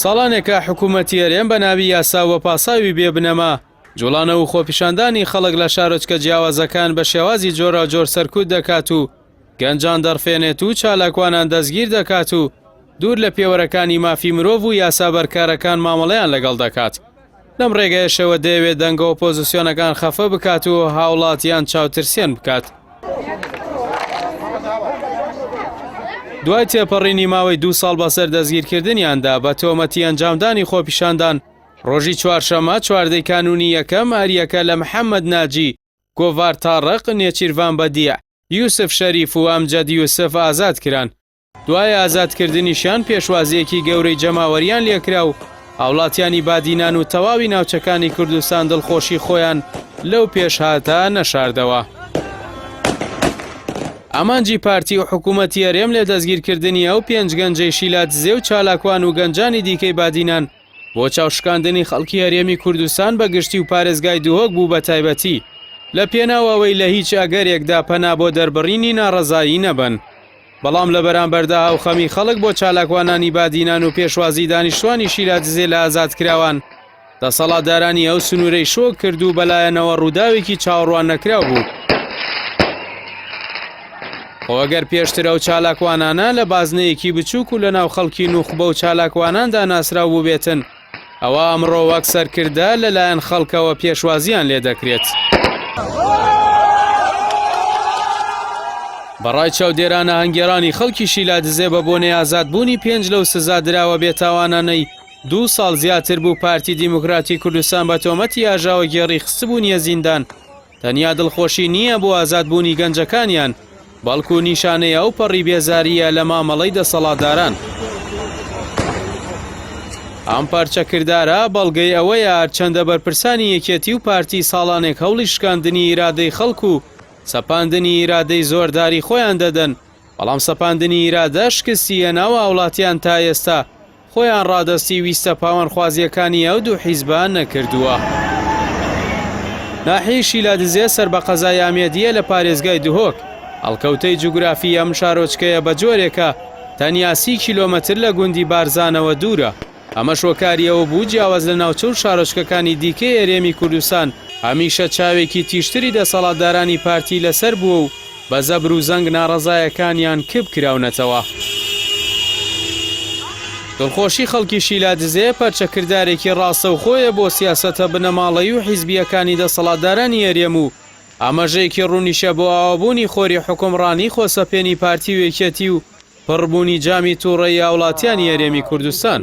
ساڵانێکە حکوومەتی هەرێم بە ناوی یاسا و پاساوی بێبنەما جوڵانە و خۆپیشاندانی خەڵک لە شارۆچکە جیاوازەکان بە شێوازی جۆرا جۆر سەرکوت دەکات و گەنجان دەڕفێنێت و چالاکوانان دەستگیر دەکات و دوور لە پێوەرەکانی مافی مرۆڤ و یاسا بەرکارەکان مامەڵەیان لەگەڵ دەکات. لەم ڕێگەیەشەوە دەیەوێت دەنگە ئۆپۆزیسیۆنەکان خەفە بکات و هاوڵاتیان چاوترسێن بکات. دوای تێپەڕینی ماوەی 2 ساڵ بەسەر دەستگیرکردنیاندا بە تۆمەتی ئەنجامدانی خۆپیشاندان ڕۆژی چوارشەممە 14 کانونی یەکەم ئاریەکە لە محەممەد ناجی، گۆڤار تاڕق، نێچیروان بەدیع، یوسف شەریف و ئەمجەد یوسف ئازاد کران. دوای ئازادکردنیشان پێشوازیەکی گەورەی جەماوەریان لێکرا و هاوڵاتیانی بادینان و تەواوی ناوچەکانی کوردستان دڵخۆشی خۆیان لەو پێشهاتە نەشاردەوە. ئامانجی پارتی و حکوومەتی هەرێم لێ دەستگیرکردنی ئەو 5 گەنجەی شیلاتزێ و چالاکوان و گەنجانی دیکەی بادینان بۆ چاوشکاندنی خەڵکی هەرێمی کوردستان بە گشتی و پارێزگای دووهۆک بوو بە تایبەتی لە پێناوەوەی لە هیچ ئەگەرێکدا پەنا بۆ دەربڕینی ناڕەزایی نەبن. بەڵام لە بەرامبەردا هاوخەمی خەڵک بۆ چالاکوانانی بادینان و پێشوازی دانیشتوانی شیلاتزێ لە ئازادکراوان دەسەڵاتدارانی ئەو سنوورەی شۆک کرد و بەلایەنەوە ڕووداوێکی چاوەڕوان نەکراو بوو. ئەگەر پێشتر ئەو چالاکوانانە لە بازنەیەکی بچووک و لە ناو خەڵکی نوخبە و چالاکواناندا ناسراو بوو بێتن، ئەوە ئەمڕۆ وەک سەرکردە لەلایەن خەڵکەوە پێشوازیان لێ دەکرێت. بەڕای چاودێرانە هەنگێڕانی خەڵکی شیلاتزێ بە بۆنەی ئازادبوونی 5 لەو سزا دراوە بێتاوانانەی 2 ساڵ زیاتر بوو پارتی دیموکراتی کوردستان بە تۆمەتی ئاژاوە گێڕی خستبوونیە زیندان تەنیا دڵخۆشی نییە بۆ ئازادبوونی گەنجەکانیان، بەڵکو نیشانەیە ئەو پەڕی بێزاریە لە مامەڵەی دەسەڵاتداران. ئەم پارچەکردارە بەڵگەی ئەوەیە هەرچەندە بەرپرسانی یەکێتی و پارتی ساڵانێک هەوڵی شکاندنی ئیرادەی خەڵک و سەپاندنی ئیرادەی زۆرداری خۆیان دەدەن، بەڵام سەپاندنی ئیرادە شکستی هێناوە وڵاتیان تا ئێستا خۆیان ڕادەستی ویستە پاوەندخوازیەکانی ئەو دوو حیزبان نەکردووە. ناحیەی شیلاتزێ سەر بە قەزای ئامێدیە لە پارێزگای دووهۆک. ئەڵکەوتەی جوگرافی ئەم شارۆچکەیە بە جۆرێکە تەنیا 30 کیلۆمەتر لە گوندی بارزانەوە دوورە. ئەمە شۆکاریەوە بوو جیاواز لە ناوچە و شارۆچکەکانی دیکەی هەرێمی کوردستان هەمیشە چاوێکی تیشتری دەسەڵاتدارانی پارتی لەسەر بووە و بە زەبر و زەنگ ناڕەزایەکانیان کب کراونەتەوە. دڵخۆشی خەڵکی شیلاتزێ پەرچەکردارێکی ڕاستەوخۆیە بۆ سیاسەتە بنەماڵەی و حیزبیەکانی دەسەڵاتدارانی هەرێم و ئاماژەیەکی ڕوونیشە بۆ ئاوابوونی خۆری حکومڕانی خۆسەپێنی پارتی و یەکێتی و پڕبوونی جامی تووڕەی هاوڵاتیانی هەرێمی کوردستان.